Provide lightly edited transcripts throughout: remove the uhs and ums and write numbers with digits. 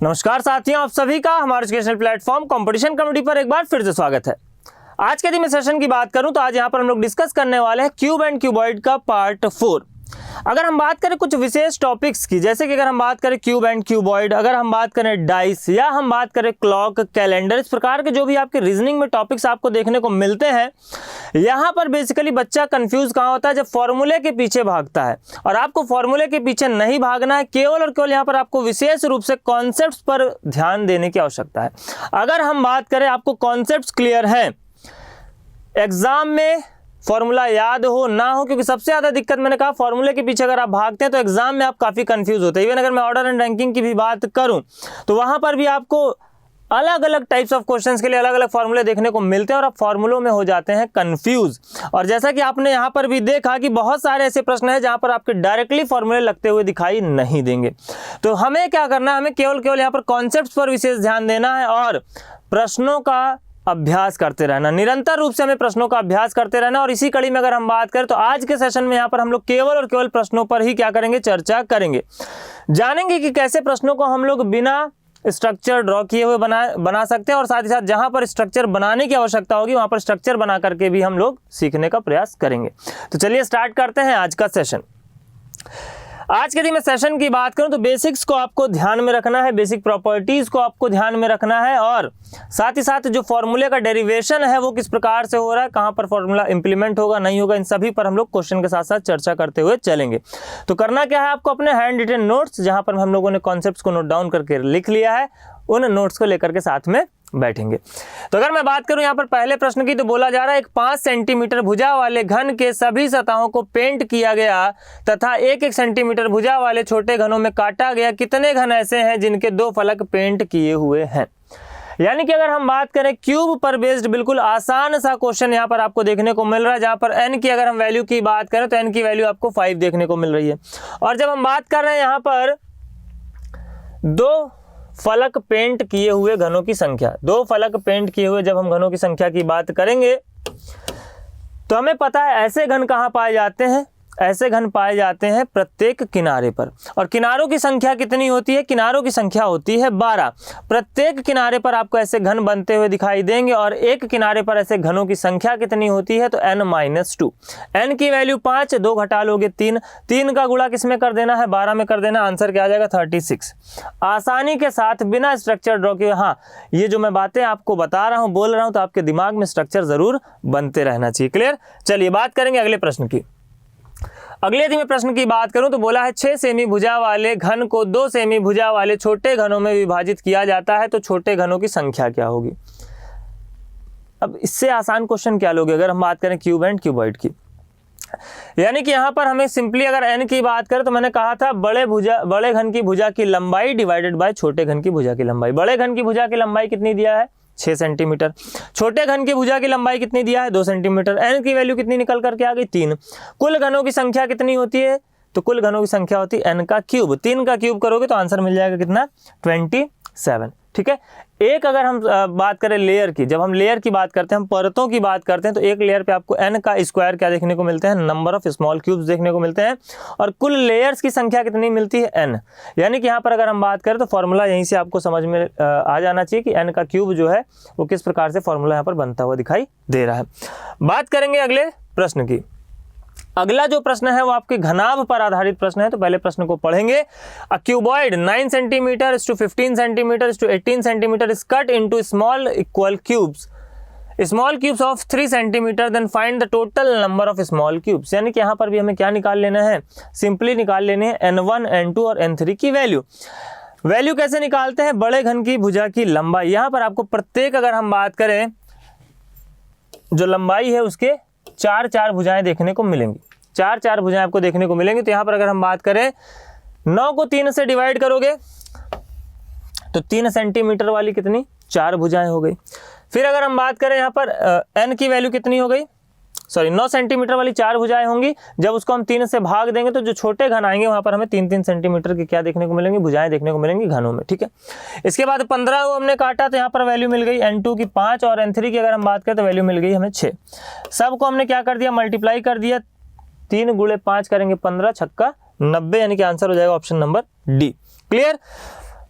नमस्कार साथियों, आप सभी का हमारे एजुकेशनल प्लेटफॉर्म कंपटीशन कमेटी पर एक बार फिर से स्वागत है। आज के दिन में सेशन की बात करूं तो आज यहां पर हम लोग डिस्कस करने वाले हैं क्यूब एंड क्यूबॉइड का पार्ट 4। अगर हम बात करें कुछ विशेष टॉपिक्स की, जैसे कि अगर हम बात करें क्यूब एंड क्यूबॉइड, अगर हम बात करें डाइस या हम बात करें क्लॉक, कैलेंडर, इस प्रकार के जो भी आपके रीजनिंग में टॉपिक्स आपको देखने को मिलते हैं, यहाँ पर बेसिकली बच्चा कंफ्यूज कहाँ होता है, जब फॉर्मूले के पीछे भागता है। और आपको फॉर्मूले के पीछे नहीं भागना है, केवल और केवल यहाँ पर आपको विशेष रूप से कॉन्सेप्ट्स पर ध्यान देने की आवश्यकता है। अगर हम बात करें आपको कॉन्सेप्ट्स क्लियर हैं, एग्जाम में फॉर्मूला याद हो ना हो, क्योंकि सबसे ज़्यादा दिक्कत मैंने कहा फॉर्मूले के पीछे अगर आप भागते हैं तो एग्जाम में आप काफ़ी कंफ्यूज होते हैं। इवन अगर मैं ऑर्डर एंड रैंकिंग की भी बात करूं तो वहां पर भी आपको अलग अलग टाइप्स ऑफ क्वेश्चंस के लिए अलग अलग फॉर्मूले देखने को मिलते हैं और आप फॉर्मूलों में हो जाते हैं कंफ्यूज। और जैसा कि आपने यहाँ पर भी देखा कि बहुत सारे ऐसे प्रश्न हैं जहाँ पर आपके डायरेक्टली फॉर्मूले लगते हुए दिखाई नहीं देंगे। तो हमें क्या करना है, हमें केवल यहाँ पर कॉन्सेप्ट्स पर विशेष ध्यान देना है और प्रश्नों का अभ्यास करते रहना, निरंतर रूप से हमें प्रश्नों का अभ्यास करते रहना। और इसी कड़ी में अगर हम बात करें तो आज के सेशन में यहाँ पर हम लोग केवल और केवल प्रश्नों पर ही क्या करेंगे, चर्चा करेंगे। जानेंगे कि कैसे प्रश्नों को हम लोग बिना स्ट्रक्चर ड्रॉ किए हुए बना सकते हैं, और साथ ही साथ जहां पर स्ट्रक्चर बनाने की आवश्यकता होगी वहां पर स्ट्रक्चर बना करके भी हम लोग सीखने का प्रयास करेंगे। तो चलिए स्टार्ट करते हैं आज का सेशन। आज के दिन में सेशन की बात करूं तो बेसिक्स को आपको ध्यान में रखना है, बेसिक प्रॉपर्टीज को आपको ध्यान में रखना है, और साथ ही साथ जो फॉर्मूले का डेरिवेशन है वो किस प्रकार से हो रहा है, कहां पर फॉर्मूला इंप्लीमेंट होगा नहीं होगा, इन सभी पर हम लोग क्वेश्चन के साथ साथ चर्चा करते हुए चलेंगे। तो करना क्या है, आपको अपने हैंड रिटन नोट्स जहां पर हम लोगों ने कॉन्सेप्ट्स को नोट डाउन करके लिख लिया है, उन नोट्स को लेकर के साथ में बैठेंगे। तो अगर मैं बात करूं यहाँ पर पहले प्रश्न की, तो बोला जा रहा है एक 5 सेंटीमीटर भुजा वाले घन के सभी सतहों को पेंट किया गया तथा 1-1 सेंटीमीटर भुजा वाले छोटे घनों में काटा गया। कितने घन ऐसे हैं जिनके 2 फलक पेंट किए हुए हैं? यानी कि अगर हम बात करें क्यूब पर बेस्ड बिल्कुल आसान सा क्वेश्चन यहाँ पर आपको देखने को मिल रहा है, जहाँ पर n की अगर हम वैल्यू की बात करें तो n की वैल्यू आपको 5 देखने को मिल रही है। और जब हम बात कर रहे हैं यहाँ पर 2 फलक पेंट किए हुए घनों की संख्या, 2 फलक पेंट किए हुए जब हम घनों की संख्या की बात करेंगे तो हमें पता है ऐसे घन कहाँ पाए जाते हैं, ऐसे घन पाए जाते हैं प्रत्येक किनारे पर। और किनारों की संख्या कितनी होती है? किनारों की संख्या होती है 12। प्रत्येक किनारे पर आपको ऐसे घन बनते हुए दिखाई देंगे। और एक किनारे पर ऐसे घनों की संख्या कितनी होती है? तो n-2। n की वैल्यू 5, 2 घटा लोगे 3, 3 का गुणा किस में कर देना है? 12 में कर देना। आंसर क्या आ जाएगा? 36। आसानी के साथ बिना स्ट्रक्चर ड्रॉ किए, हाँ ये जो मैं बातें आपको बता रहा हूँ, बोल रहा हूँ, तो आपके दिमाग में स्ट्रक्चर जरूर बनते रहना चाहिए। क्लियर? चलिए बात करेंगे अगले प्रश्न की। अगले दिन में प्रश्न की बात करूं तो बोला है 6 सेमी भुजा वाले घन को 2 सेमी भुजा वाले छोटे घनों में विभाजित किया जाता है, तो छोटे घनों की संख्या क्या होगी? अब इससे आसान क्वेश्चन क्या लोगे अगर हम बात करें क्यूब एंड क्यूबॉइड की। यानी कि यहां पर हमें सिंपली अगर n की बात करें तो मैंने कहा था बड़े घन की भुजा की लंबाई डिवाइडेड बाय छोटे घन की भुजा की लंबाई। बड़े घन की भुजा की लंबाई कितनी दिया है? 6 सेंटीमीटर। छोटे घन की भुजा की लंबाई कितनी दिया है? 2 सेंटीमीटर। n की वैल्यू कितनी निकल करके आ गई? 3। कुल घनों की संख्या कितनी होती है? तो कुल घनों की संख्या होती है n का क्यूब। 3 का क्यूब करोगे तो आंसर मिल जाएगा कितना? 27। ठीक है। एक अगर हम बात करें लेयर की, जब हम लेयर की बात करते हैं, हम परतों की बात करते हैं, तो एक लेयर पे आपको n का स्क्वायर क्या देखने को मिलते हैं? नंबर ऑफ स्मॉल क्यूब्स देखने को मिलते हैं। और कुल लेयर्स की संख्या कितनी मिलती है? n। यानी कि यहाँ पर अगर हम बात करें तो फॉर्मूला यहीं से आपको समझ में आ जाना चाहिए कि n का क्यूब जो है वो किस प्रकार से फॉर्मूला यहाँ पर बनता हुआ दिखाई दे रहा है। बात करेंगे अगले प्रश्न की। अगला जो प्रश्न है वो आपके घनाभ पर आधारित प्रश्न है, तो पहले प्रश्न को पढ़ेंगे। A cuboid 9 centimetre to 15 centimetre to 18 centimetre is cut into small equal cubes of 3 centimetre, then find the total number of small cubes। यानी कि यहाँ पर भी हमें क्या निकाल लेना है? सिंपली निकाल लेने हैं n1, n2 और n3 की वैल्यू कैसे निकालते हैं? बड़े घन की भुजा की लंबाई। यहाँ पर आपको प्रत्येक अगर हम बात करें जो लंबाई है उसके 4 भुजाएं देखने को मिलेंगी। 4 भुजाएं आपको देखने को मिलेंगी। तो यहाँ पर अगर हम बात करें 9 को 3 से डिवाइड करोगे तो 3 सेंटीमीटर वाली कितनी? 4 भुजाएं हो गई। फिर अगर हम बात करें यहाँ पर n की वैल्यू कितनी हो गई? 9 सेंटीमीटर वाली 4 भुजाएं होंगी। जब उसको हम 3 से भाग देंगे तो जो छोटे घन आएंगे वहां पर हमें 3-3 सेंटीमीटर की क्या देखने को मिलेंगी? भुजाएं देखने को मिलेंगी घनों में। ठीक है। इसके बाद 15 को हमने काटा तो यहाँ पर वैल्यू मिल गई n2 की 5 और n3 की अगर हम बात करें तो वैल्यू मिल गई हमें 6। सबको हमने क्या कर दिया? मल्टीप्लाई कर दिया। 3 × 5 करेंगे 15, 6 90, यानी कि आंसर हो जाएगा ऑप्शन नंबर डी। क्लियर?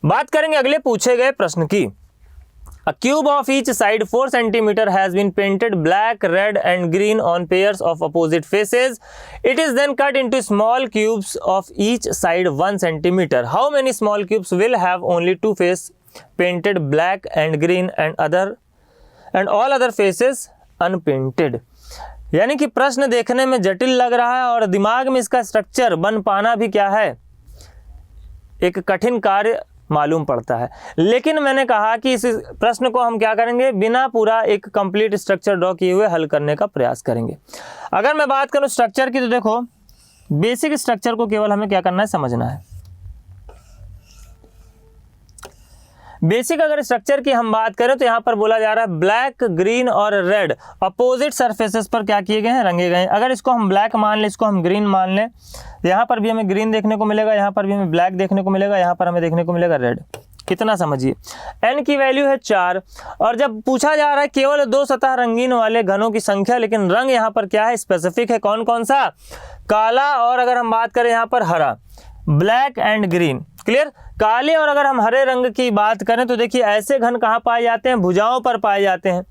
बात करेंगे अगले पूछे गए प्रश्न की। A cube of each side 4 centimeter has been painted black, red and green on pairs of opposite faces. It is then cut into small cubes of each side 1 centimeter. How many small cubes will have only two faces painted black and green and all other faces unpainted? यानी कि प्रश्न देखने में जटिल लग रहा है और दिमाग में इसका स्ट्रक्चर बन पाना भी क्या है, एक कठिन कार्य मालूम पड़ता है। लेकिन मैंने कहा कि इस प्रश्न को हम क्या करेंगे, बिना पूरा एक कंप्लीट स्ट्रक्चर ड्रॉ किए हुए हल करने का प्रयास करेंगे। अगर मैं बात करूं स्ट्रक्चर की, तो देखो बेसिक स्ट्रक्चर को केवल हमें क्या करना है, समझना है। बेसिक अगर स्ट्रक्चर की हम बात करें तो यहाँ पर बोला जा रहा है ब्लैक, ग्रीन और रेड अपोजिट सरफेसेस पर क्या किए गए हैं, रंगे गए हैं। अगर इसको हम ब्लैक मान लें, इसको हम ग्रीन मान लें, यहाँ पर भी हमें ग्रीन देखने को मिलेगा, यहाँ पर भी हमें ब्लैक देखने को मिलेगा, यहाँ पर हमें देखने को मिलेगा रेड। कितना समझिए, n की वैल्यू है 4 और जब पूछा जा रहा है केवल 2 सतह रंगीन वाले घनों की संख्या, लेकिन रंग यहाँ पर क्या है, स्पेसिफिक है। कौन कौन सा, काला और अगर हम बात करें यहाँ पर हरा, ब्लैक एंड ग्रीन। क्लियर। काले और अगर हम हरे रंग की बात करें तो देखिए ऐसे घन कहाँ पाए जाते हैं, भुजाओं पर पाए जाते हैं।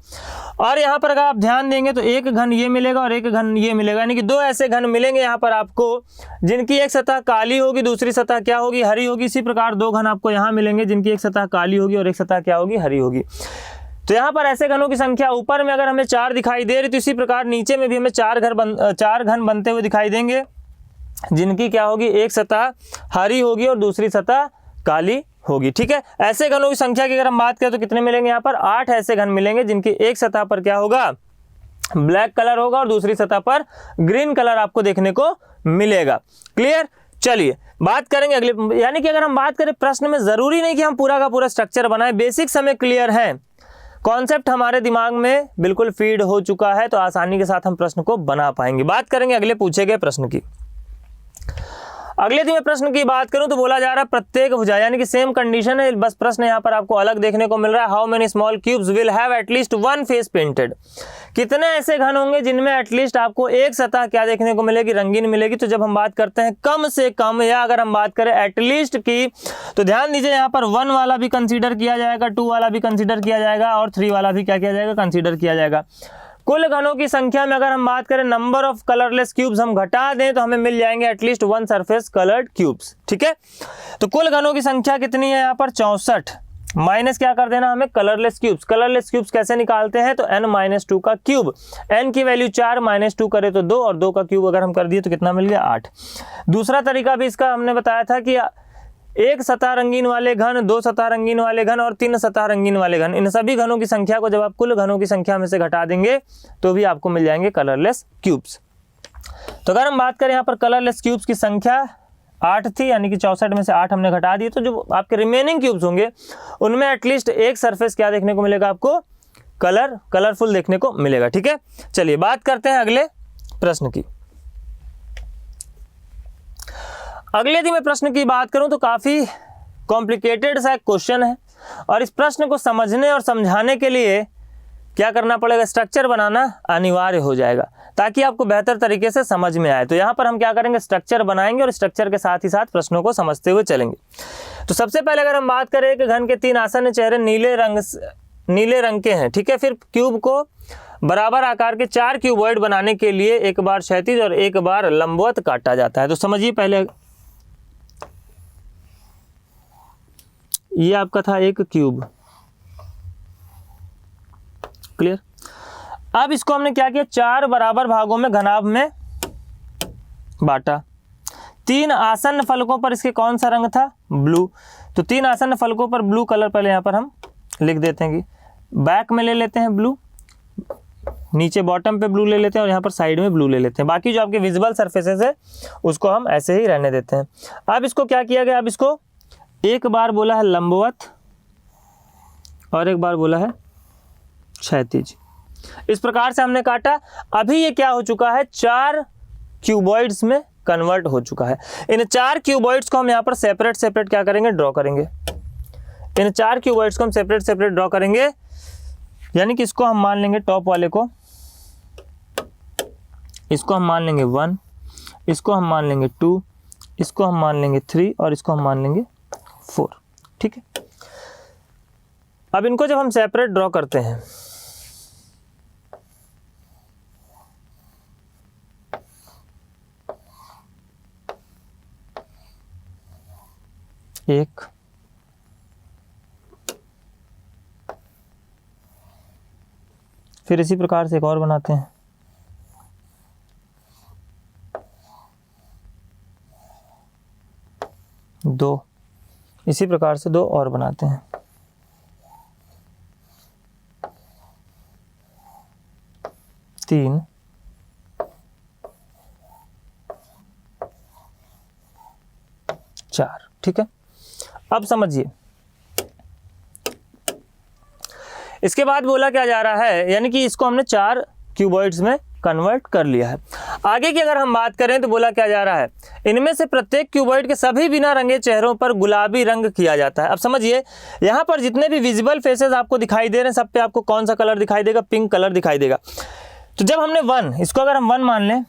और यहाँ पर अगर आप ध्यान देंगे तो एक घन ये मिलेगा और एक घन ये मिलेगा, यानी कि दो ऐसे घन मिलेंगे यहाँ पर आपको जिनकी एक सतह काली होगी, दूसरी सतह क्या होगी, हरी होगी। इसी प्रकार दो घन आपको यहाँ मिलेंगे जिनकी एक सतह काली होगी और एक सतह क्या होगी, हरी होगी। तो यहाँ पर ऐसे घनों की संख्या ऊपर में अगर हमें 4 दिखाई दे रही, तो इसी प्रकार नीचे में भी हमें 4 घन बनते हुए दिखाई देंगे जिनकी क्या होगी, एक सतह हरी होगी और दूसरी सतह काली होगी। ठीक है। ऐसे घनों की संख्या की अगर हम बात करें तो कितने मिलेंगे, यहाँ पर 8 ऐसे घन मिलेंगे जिनकी एक सतह पर क्या होगा, ब्लैक कलर होगा और दूसरी सतह पर ग्रीन कलर आपको देखने को मिलेगा। क्लियर। चलिए बात करेंगे अगले, यानी कि अगर हम बात करें प्रश्न में जरूरी नहीं कि हम पूरा का पूरा स्ट्रक्चर बनाएं, बेसिक समय क्लियर है, कॉन्सेप्ट हमारे दिमाग में बिल्कुल फीड हो चुका है, तो आसानी के साथ हम प्रश्न को बना पाएंगे। बात करेंगे अगले पूछे गए प्रश्न की। अगले दिन में प्रश्न की बात करूं तो बोला जा रहा है प्रत्येक भुजा, यानी कि सेम कंडीशन है, बस प्रश्न यहां पर आपको अलग देखने को मिल रहा है। How many small cubes will have at least one face painted. कितने ऐसे घन होंगे जिनमें एटलीस्ट आपको एक सतह क्या देखने को मिलेगी, रंगीन मिलेगी। तो जब हम बात करते हैं कम से कम या अगर हम बात करें एटलीस्ट की, तो ध्यान दीजिए यहाँ पर 1 वाला भी कंसीडर किया जाएगा, 2 वाला भी कंसीडर किया जाएगा और 3 वाला भी क्या किया जाएगा, कंसीडर किया जाएगा। कुल घनों की संख्या में अगर हम बात करें नंबर ऑफ कलरलेस क्यूब्स हम घटा दें तो हमें मिल जाएंगे एटलीस्ट 1 सरफेस कलर्ड क्यूब्स। ठीक है। तो कुल घनों की संख्या कितनी है यहाँ पर, 64 माइनस क्या कर देना हमें, कलरलेस क्यूब्स। कलरलेस क्यूब्स कैसे निकालते हैं, तो n-2 का क्यूब, n की वैल्यू 4 -2 करे तो 2 और 2 का क्यूब अगर हम कर दिए तो कितना मिल गया, 8। दूसरा तरीका भी इसका हमने बताया था कि एक सतह रंगीन वाले घन, 2 सतह रंगीन वाले घन और 3 सतह रंगीन वाले घन, इन सभी घनों की संख्या को जब आप कुल घनों की संख्या में से घटा देंगे तो भी आपको मिल जाएंगे कलरलेस क्यूब्स। तो अगर हम बात करें यहाँ पर कलरलेस क्यूब्स की संख्या 8 थी, यानी कि 64 में से 8 हमने घटा दिए, तो जो आपके रिमेनिंग क्यूब्स होंगे उनमें एटलीस्ट एक सरफेस क्या देखने को मिलेगा, आपको कलरफुल देखने को मिलेगा। ठीक है। चलिए बात करते हैं अगले प्रश्न की। अगले दिन में प्रश्न की बात करूं तो काफ़ी कॉम्प्लिकेटेड सा क्वेश्चन है और इस प्रश्न को समझने और समझाने के लिए क्या करना पड़ेगा, स्ट्रक्चर बनाना अनिवार्य हो जाएगा ताकि आपको बेहतर तरीके से समझ में आए। तो यहाँ पर हम क्या करेंगे, स्ट्रक्चर बनाएंगे और स्ट्रक्चर के साथ ही साथ प्रश्नों को समझते हुए चलेंगे। तो सबसे पहले अगर हम बात करें कि घन के 3 आसन्न चेहरे नीले रंग के हैं। ठीक है। फिर क्यूब को बराबर आकार के 4 क्यूबॉइड बनाने के लिए एक बार क्षैतिज और एक बार लंबवत काटा जाता है। तो समझिए पहले, ये आपका था एक क्यूब। क्लियर। अब इसको हमने क्या किया, 4 बराबर भागों में घनाभ में बांटा। 3 आसन्न फलकों पर इसके कौन सा रंग था, ब्लू। तो 3 आसन्न फलकों पर ब्लू कलर पहले यहाँ पर हम लिख देते हैं कि बैक में ले लेते हैं ब्लू, नीचे बॉटम पे ब्लू ले लेते हैं और यहाँ पर साइड में ब्लू ले लेते हैं। बाकी जो आपके विजिबल सरफेसेस है उसको हम ऐसे ही रहने देते हैं। अब इसको क्या किया गया, अब इसको एक बार बोला है लंबवत और एक बार बोला है क्षैतिज। इस प्रकार से हमने काटा। अभी ये क्या हो चुका है, 4 क्यूबॉइड्स में कन्वर्ट हो चुका है। इन 4 क्यूबॉइड्स को हम यहाँ पर सेपरेट क्या करेंगे, ड्रॉ करेंगे। इन 4 क्यूबॉइड्स को हम सेपरेट ड्रॉ करेंगे, यानी कि इसको हम मान लेंगे टॉप वाले को, इसको हम मान लेंगे 1, इसको हम मान लेंगे 2, इसको हम मान लेंगे 3 और इसको हम मान लेंगे 4। ठीक है। अब इनको जब हम सेपरेट ड्रॉ करते हैं, एक, फिर इसी प्रकार से एक और बनाते हैं, दो, इसी प्रकार से दो और बनाते हैं, तीन, चार। ठीक है, अब समझिए इसके बाद बोला क्या जा रहा है, यानी कि इसको हमने 4 क्यूबॉइड्स में कन्वर्ट कर लिया है। आगे की अगर हम बात करें तो बोला क्या जा रहा है, इनमें से प्रत्येक क्यूबॉइड के सभी बिना रंगे चेहरों पर गुलाबी रंग किया जाता है। अब समझिए यहाँ पर जितने भी विजिबल फेसेस आपको दिखाई दे रहे हैं, सब पे आपको कौन सा कलर दिखाई देगा, पिंक कलर दिखाई देगा। तो जब हमने 1, इसको अगर हम 1 मान लें,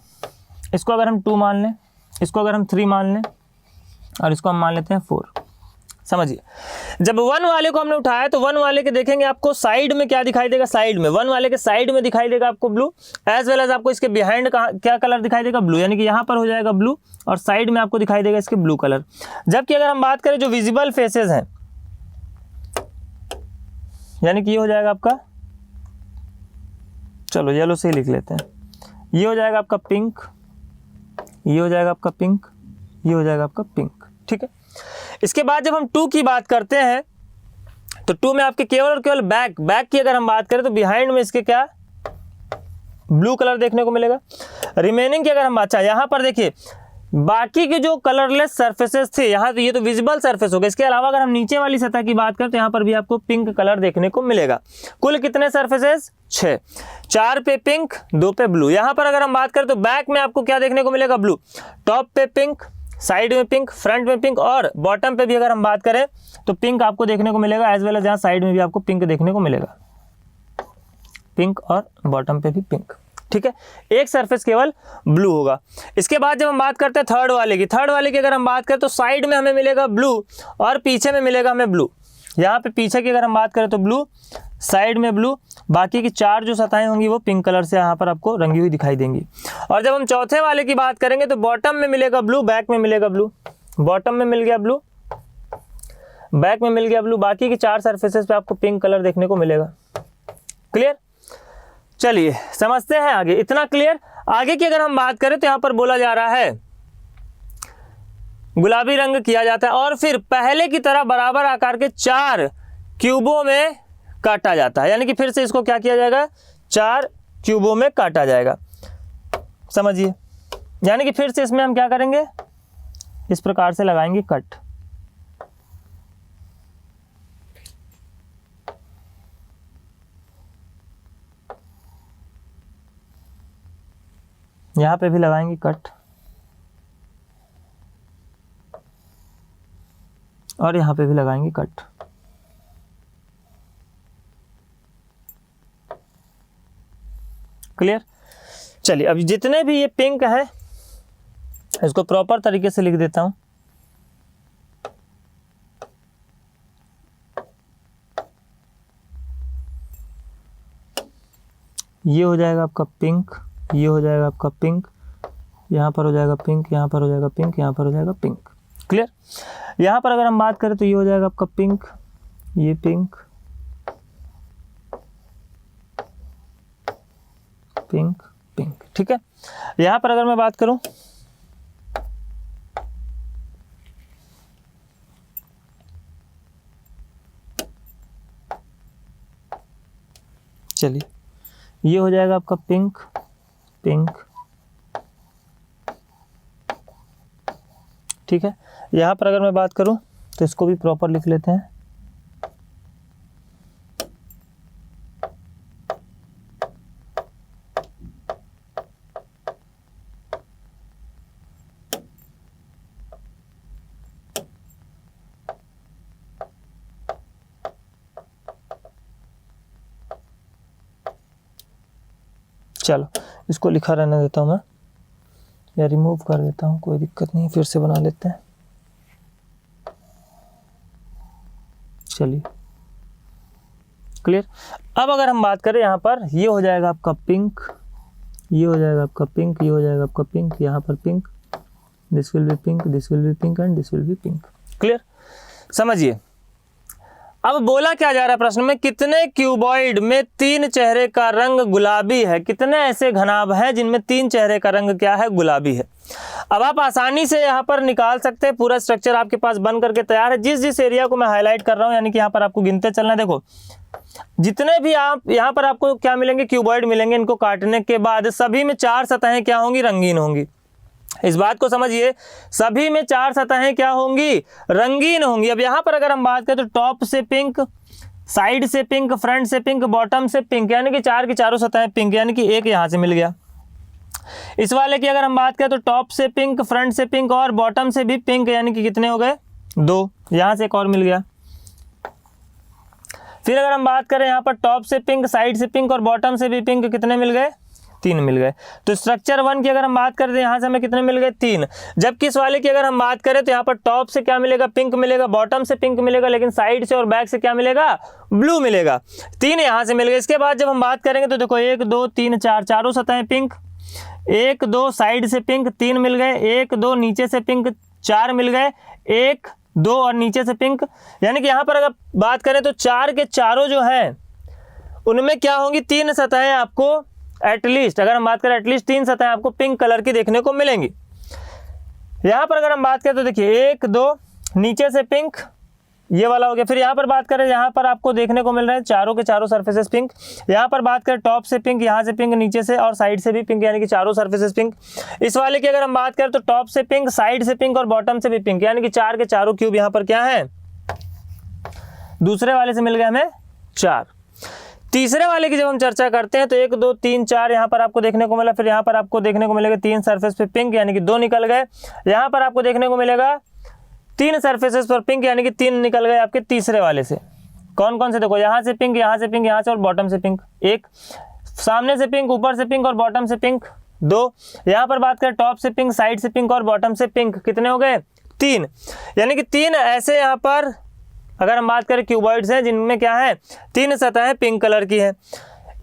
इसको अगर हम 2 मान लें, इसको अगर हम 3 मान लें और इसको हम मान लेते हैं 4। समझिए जब 1 वाले को हमने उठाया तो 1 वाले के देखेंगे आपको साइड में क्या दिखाई देगा, साइड में 1 वाले के साइड में दिखाई देगा आपको ब्लू, एज वेल एज आपको इसके बिहाइंड का क्या कलर दिखाई देगा, ब्लू, यानी कि यहाँ पर हो जाएगा ब्लू और साइड में आपको दिखाई देगा इसके ब्लू कलर। जबकि अगर हम बात करें जो विजिबल फेसेस हैं, यानी कि ये हो जाएगा आपका, चलो येलो से ही लिख लेते हैं, ये हो जाएगा आपका पिंक, ये हो जाएगा आपका पिंक, ये हो जाएगा आपका पिंक। ठीक है, इसके बाद जब हम 2 की बात करते हैं तो 2 में आपके केवल और केवल बैक की अगर हम बात करें तो बिहाइंड में इसके क्या, ब्लू कलर देखने को मिलेगा। रिमेनिंग की अगर हम बात, यहाँ पर देखिए बाकी के जो कलरलेस सरफेसेस थे, यहाँ तो ये तो विजिबल सरफेस हो गया, इसके अलावा अगर हम नीचे वाली सतह की बात करें तो यहाँ पर भी आपको पिंक कलर देखने को मिलेगा। कुल कितने सरफेसेस, 6, 4 पे पिंक, 2 पे ब्लू। यहाँ पर अगर हम बात करें तो बैक में आपको क्या देखने को मिलेगा, ब्लू, टॉप पे पिंक, साइड में पिंक, फ्रंट में पिंक और बॉटम पे भी अगर हम बात करें तो पिंक आपको देखने को मिलेगा, एज वेल एज यहाँ साइड में भी आपको पिंक देखने को मिलेगा, पिंक और बॉटम पे भी पिंक। ठीक है, एक सरफेस केवल ब्लू होगा। इसके बाद जब हम बात करते हैं थर्ड वाले की अगर हम बात करें तो साइड में हमें मिलेगा ब्लू और पीछे में मिलेगा हमें ब्लू। यहाँ पे पीछे की अगर हम बात करें तो ब्लू, साइड में ब्लू, बाकी की 4 जो सतहें होंगी वो पिंक कलर से यहाँ पर आपको रंगी हुई दिखाई देंगी। और जब हम चौथे वाले की बात करेंगे तो बॉटम में मिलेगा ब्लू, बैक में मिलेगा ब्लू, बॉटम में मिल गया ब्लू, बैक में मिल गया ब्लू, बाकी की 4 सरफेसेस पे आपको पिंक कलर देखने को मिलेगा। क्लियर, चलिए समझते हैं आगे, इतना क्लियर। आगे की अगर हम बात करें तो यहाँ पर बोला जा रहा है गुलाबी रंग किया जाता है और फिर पहले की तरह बराबर आकार के 4 क्यूबों में काटा जाता है, यानी कि फिर से इसको क्या किया जाएगा, 4 क्यूबों में काटा जाएगा। समझिए, यानी कि फिर से इसमें हम क्या करेंगे, इस प्रकार से लगाएंगे कट। यहां पे भी लगाएंगे कट और यहां पे भी लगाएंगे कट। क्लियर, चलिए अब जितने भी ये पिंक है इसको प्रॉपर तरीके से लिख देता हूं। ये हो जाएगा आपका पिंक, ये हो जाएगा आपका पिंक, यहाँ पर हो जाएगा पिंक, यहाँ पर हो जाएगा पिंक, यहाँ पर हो जाएगा पिंक। क्लियर, यहाँ पर अगर हम बात करें तो ये हो जाएगा आपका पिंक, ये पिंक, पिंक, पिंक। ठीक है, यहाँ पर अगर मैं बात करूं चलिए ये हो जाएगा आपका पिंक, पिंक। ठीक है, यहाँ पर अगर मैं बात करूं तो इसको भी प्रॉपर लिख लेते हैं। चलो इसको लिखा रहने देता हूँ मैं, या रिमूव कर देता हूँ, कोई दिक्कत नहीं, फिर से बना लेते हैं। चलिए क्लियर। अब अगर हम बात करें यहाँ पर, ये हो जाएगा आपका पिंक, ये हो जाएगा आपका पिंक, ये हो जाएगा आपका पिंक, यहाँ पर pink, this will be pink, this will be pink and this will be pink. Clear, समझिए। अब बोला क्या जा रहा है प्रश्न में, कितने क्यूबॉइड में 3 चेहरे का रंग गुलाबी है, कितने ऐसे घनाभ हैं जिनमें 3 चेहरे का रंग क्या है, गुलाबी है। अब आप आसानी से यहाँ पर निकाल सकते हैं, पूरा स्ट्रक्चर आपके पास बन करके तैयार है। जिस जिस एरिया को मैं हाईलाइट कर रहा हूँ, यानी कि यहाँ पर आपको गिनते चलना है। देखो जितने भी आप यहाँ पर आपको क्या मिलेंगे, क्यूबॉइड मिलेंगे। इनको काटने के बाद सभी में 4 सतहें क्या होंगी, रंगीन होंगी। इस बात को समझिए, सभी में 4 सतहें क्या होंगी, रंगीन होंगी। अब यहाँ पर अगर हम बात करें तो टॉप से पिंक, साइड से पिंक, फ्रंट से पिंक, बॉटम से पिंक, यानी कि 4 की चारों सतहें पिंक, यानी कि एक यहाँ से मिल गया। इस वाले की अगर हम बात करें तो टॉप से पिंक, फ्रंट से पिंक और बॉटम से भी पिंक, यानी कि कितने हो गए, 2, यहाँ से एक और मिल गया। फिर अगर हम बात करें यहाँ पर टॉप से पिंक, साइड से पिंक और बॉटम से भी पिंक, कितने मिल गए, 3 मिल गए। तो स्ट्रक्चर 1 की अगर हम बात करें तो यहाँ से हमें कितने मिल गए, 3। जबकि इस वाले की अगर हम बात करें तो यहाँ पर टॉप से क्या मिलेगा, पिंक मिलेगा, बॉटम से पिंक मिलेगा, लेकिन साइड से और बैक से क्या मिलेगा, ब्लू मिलेगा। 3 यहाँ से मिल गए। इसके बाद जब हम बात करेंगे तो देखो 1 2 3 4, चारों सतहें पिंक, 1 2 साइड से पिंक, 3 मिल गए, 1 2 नीचे से पिंक, 4 मिल गए, 1 2 और नीचे से पिंक। यानी कि यहाँ पर अगर बात करें तो 4 के चारों जो हैं उनमें क्या होंगी, 3 सतहें आपको एटलीस्ट, अगर हम बात करें एटलीस्ट 3 सतहें आपको पिंक कलर की देखने को मिलेंगी। यहाँ पर अगर हम बात करें तो देखिए 1 2 नीचे से पिंक, ये वाला हो गया। फिर यहाँ पर बात करें, यहाँ पर आपको देखने को मिल रहे हैं चारों के चारों सरफेसेस पिंक। यहाँ पर बात करें टॉप से पिंक, यहाँ से पिंक, नीचे से और साइड से भी पिंक, यानी कि चारों सरफेसेस पिंक। इस वाले की अगर हम बात करें तो टॉप से पिंक, साइड से पिंक और बॉटम से भी पिंक, यानी कि 4 के चारों क्यूब यहाँ पर क्या है, दूसरे वाले से मिल गए हमें 4। तीसरे वाले की जब हम चर्चा करते हैं तो 1 2 3 4 यहाँ पर आपको देखने को मिला। फिर यहाँ पर आपको देखने को मिलेगा 3 सरफेस पे पिंक, यानी कि 2 निकल गए। यहाँ पर आपको देखने को मिलेगा 3 सरफेसेस पर पिंक, यानी कि 3 निकल गए आपके तीसरे वाले से। कौन कौन से, देखो यहाँ से पिंक, यहाँ से पिंक, यहाँ से और बॉटम से पिंक 1, सामने से पिंक, ऊपर से पिंक और बॉटम से पिंक 2। यहाँ पर बात करें टॉप से पिंक, साइड से पिंक और बॉटम से पिंक, कितने हो गए, 3। यानी कि 3 ऐसे यहाँ पर अगर हम बात करें क्यूबॉइड्स हैं जिनमें क्या है, 3 सतहें पिंक कलर की है।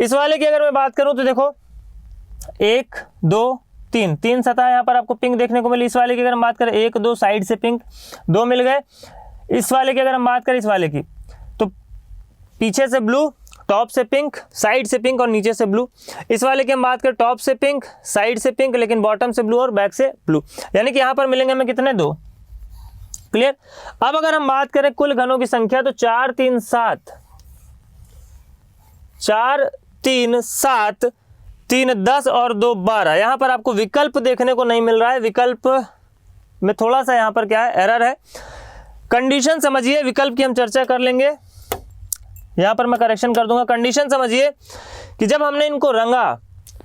इस वाले की अगर मैं बात करूं तो देखो 1 2 3 सतह यहाँ पर आपको पिंक देखने को मिली। इस वाले की अगर हम बात करें 1 2 साइड से पिंक, 2 मिल गए। इस वाले की अगर हम बात करें, इस वाले की तो पीछे से ब्लू, टॉप से पिंक, साइड से पिंक और नीचे से ब्लू। इस वाले की हम बात करें टॉप से पिंक, साइड से पिंक, लेकिन बॉटम से ब्लू और बैक से ब्लू, यानी कि यहाँ पर मिलेंगे हमें कितने, 2। क्लियर। अब अगर हम बात करें कुल घनों की संख्या तो 4 3 7, 4 3 7, 3 10 और 2 12। यहाँ पर आपको विकल्प देखने को नहीं मिल रहा है, विकल्प में थोड़ा सा यहाँ पर क्या है, एरर है। कंडीशन समझिए, विकल्प की हम चर्चा कर लेंगे, यहाँ पर मैं करेक्शन कर दूंगा। कंडीशन समझिए कि जब हमने इनको रंगा,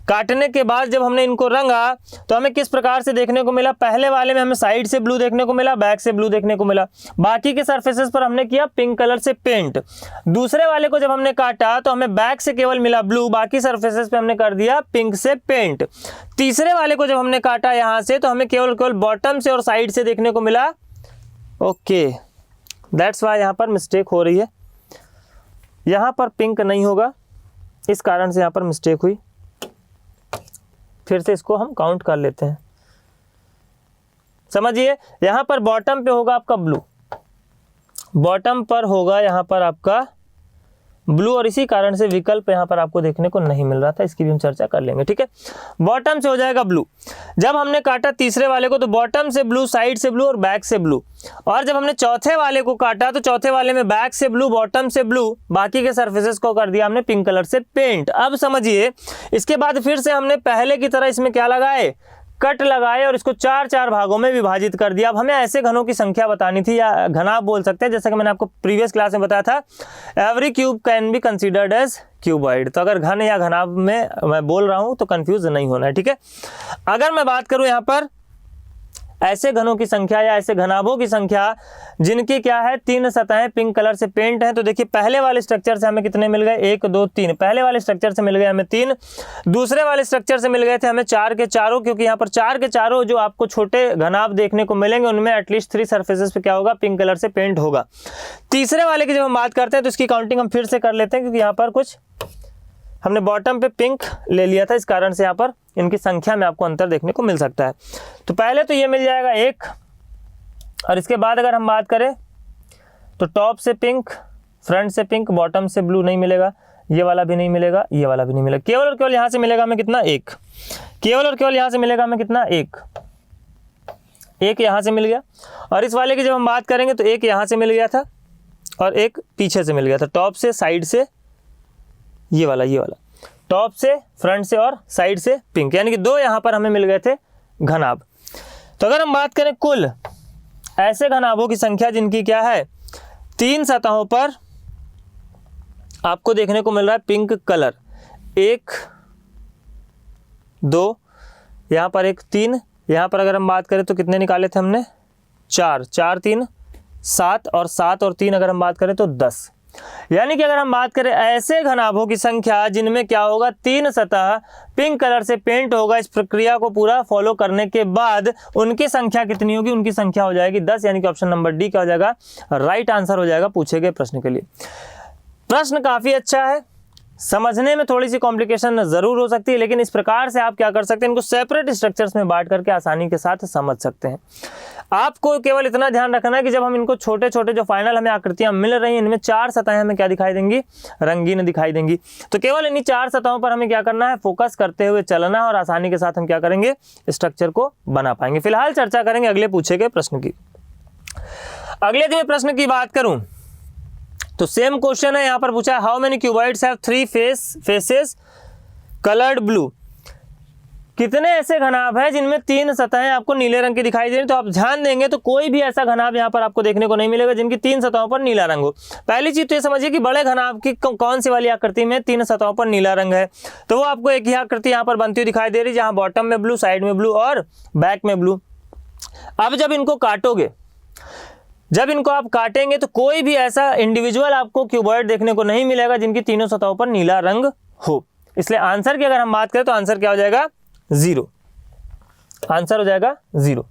काटने के बाद जब हमने इनको रंगा तो हमें किस प्रकार से देखने को मिला। पहले वाले में हमें साइड से ब्लू देखने को मिला, बैक से ब्लू देखने को मिला। बाकी के सरफेसेस पर हमने किया पिंक कलर से पेंट। दूसरे वाले को जब हमने काटा तो हमें बैक से केवल मिला ब्लू, बाकी सरफेसेस पे हमने कर दिया पिंक से पेंट। तीसरे वाले को जब हमने काटा यहाँ से तो हमें केवल बॉटम से और साइड से देखने को मिला। ओके, दैट्स वाई यहाँ पर मिस्टेक हो रही है, यहाँ पर पिंक नहीं होगा, इस कारण से यहाँ पर मिस्टेक हुई। फिर से इसको हम काउंट कर लेते हैं। समझिए, यहां पर बॉटम पे होगा आपका ब्लू, बॉटम पर होगा यहां पर आपका ब्लू, और इसी कारण से विकल्प यहां पर आपको देखने को नहीं मिल रहा था, इसकी भी हम चर्चा कर लेंगे। ठीक है, बॉटम से हो जाएगा ब्लू। जब हमने काटा तीसरे वाले को तो बॉटम से ब्लू, साइड से ब्लू और बैक से ब्लू। और जब हमने चौथे वाले को काटा तो चौथे वाले में बैक से ब्लू, बॉटम से ब्लू, बाकी के सरफेसेस को कर दिया हमने पिंक कलर से पेंट। अब समझिए, इसके बाद फिर से हमने पहले की तरह इसमें क्या लगाए, कट लगाए और इसको 4 भागों में विभाजित कर दिया। अब हमें ऐसे घनों की संख्या बतानी थी, या घना आप बोल सकते हैं, जैसा कि मैंने आपको प्रीवियस क्लास में बताया था, every cube can be considered as cuboid. तो अगर घन या घनाभ में मैं बोल रहा हूं तो कंफ्यूज नहीं होना है। ठीक है, अगर मैं बात करूं यहाँ पर ऐसे घनों की संख्या या ऐसे घनाभों की संख्या जिनकी क्या है 3 सतहें पिंक कलर से पेंट हैं। तो देखिए पहले वाले स्ट्रक्चर से हमें कितने मिल गए, 1 2 3। पहले वाले स्ट्रक्चर से मिल गए हमें 3, दूसरे वाले स्ट्रक्चर से मिल गए थे हमें 4 के चारों, क्योंकि यहाँ पर 4 के चारों जो आपको छोटे घनाभ देखने को मिलेंगे उनमें एटलीस्ट 3 सर्फेसेस पे क्या होगा, पिंक कलर से पेंट होगा। तीसरे वाले की जब हम बात करते हैं तो इसकी काउंटिंग हम फिर से कर लेते हैं, क्योंकि यहाँ पर कुछ हमने बॉटम पे पिंक ले लिया था, इस कारण से यहाँ पर इनकी संख्या में आपको अंतर देखने को मिल सकता है। तो पहले तो ये मिल जाएगा 1, और इसके बाद अगर हम बात करें तो टॉप से पिंक, फ्रंट से पिंक, बॉटम से ब्लू नहीं मिलेगा, ये वाला भी नहीं मिलेगा, ये वाला भी नहीं मिलेगा। केवल और केवल यहाँ से मिलेगा हमें कितना, 1। केवल और केवल यहाँ से मिलेगा हमें कितना, 1 यहाँ से मिल गया। और इस वाले की जब हम बात करेंगे तो 1 यहाँ से मिल गया था और 1 पीछे से मिल गया था, टॉप से, साइड से, ये वाला टॉप से, फ्रंट से और साइड से पिंक, यानी कि 2 यहाँ पर हमें मिल गए थे घनाभ। तो अगर हम बात करें कुल ऐसे घनाभों की संख्या जिनकी क्या है 3 सतहों पर आपको देखने को मिल रहा है पिंक कलर, 1 2, यहाँ पर 1 3, यहाँ पर अगर हम बात करें तो कितने निकाले थे हमने, 4 4 3 7, और 7 और 3 अगर हम बात करें तो 10। यानी कि अगर हम बात करें ऐसे घनाभों की संख्या जिनमें क्या होगा 3 सतह पिंक कलर से पेंट होगा, इस प्रक्रिया को पूरा फॉलो करने के बाद उनकी संख्या कितनी होगी, उनकी संख्या हो जाएगी 10, यानी कि ऑप्शन नंबर डी क्या हो जाएगा, राइट आंसर हो जाएगा पूछे गए प्रश्न के लिए। प्रश्न काफ़ी अच्छा है, समझने में थोड़ी सी कॉम्प्लिकेशन ज़रूर हो सकती है, लेकिन इस प्रकार से आप क्या कर सकते हैं, इनको सेपरेट स्ट्रक्चर्स में बांट करके आसानी के साथ समझ सकते हैं। आपको केवल इतना ध्यान रखना है कि जब हम इनको छोटे छोटे जो फाइनल हमें आकृतियां मिल रही हैं इनमें 4 सतहें हमें क्या दिखाई देंगी, रंगीन दिखाई देंगी। तो केवल इन्हीं 4 सतहों पर हमें क्या करना है, फोकस करते हुए चलना है और आसानी के साथ हम क्या करेंगे, स्ट्रक्चर को बना पाएंगे। फिलहाल चर्चा करेंगे अगले पूछे गए प्रश्न की। अगले दिन प्रश्न की बात करूं तो सेम क्वेश्चन है, यहाँ पर पूछा है how many cuboids have 3 faces coloured blue. कितने ऐसे घनाभ हैं जिनमें 3 सतहें आपको नीले रंग की दिखाई दे रही। तो आप ध्यान देंगे तो कोई भी ऐसा घनाभ यहाँ पर आपको देखने को नहीं मिलेगा जिनकी 3 सतहों पर नीला रंग हो। पहली चीज तो ये समझिए कि बड़े घनाभ की कौन सी वाली आकृति में 3 सतहों पर नीला रंग है, तो वो आपको एक ही आकृति यहाँ पर बनती हुई दिखाई दे रही, जहाँ बॉटम में ब्लू, साइड में ब्लू और बैक में ब्लू। अब जब इनको काटोगे, जब इनको आप काटेंगे तो कोई भी ऐसा इंडिविजुअल आपको क्यूबॉइड देखने को नहीं मिलेगा जिनकी तीनों सतहों पर नीला रंग हो। इसलिए आंसर की अगर हम बात करें तो आंसर क्या हो जाएगा, 0। आंसर हो जाएगा 0।